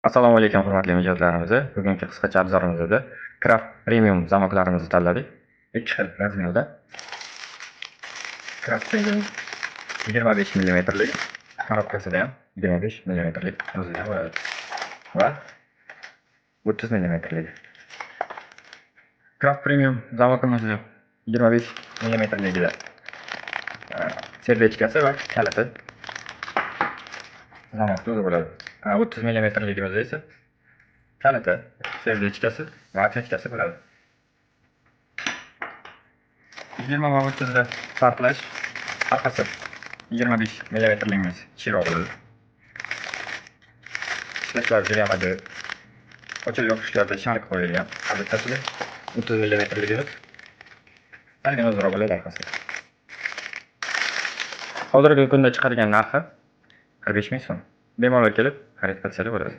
Assalomu alaykum hurmatli mijozlarimiz. Bugungi qisqacha obzorimizda Craft Premium zamoklarimizni tanladik. 3 xil razmerda. Craft Premium 25 mm'lik, korobkasida ham 25 mm'lik o'zida bo'ladi. Va 30 mm'lik. Craft Premium zamokimizni 25 mm'ligida servechkasi va kaliti zamokda o'zi bo'ladi. 30 mm'ligimizda esa kaliti, servechkasi va atechkasi bo'ladi. 20 va 30 da farqlash orqasi 25 mm'ligimiz kichikroq bo'ladi. Ishlashlar juda ham ajoyib. Ochilib yopishlarda sharq qo'yilgan. Albatta 30 mm'ligimiz ozgina ozroq bo'ladi orqasi. Hozirgi kunda chiqargan narxi 45 ming so'm. Bemalol kelib xarid qilsalar bo'ladi.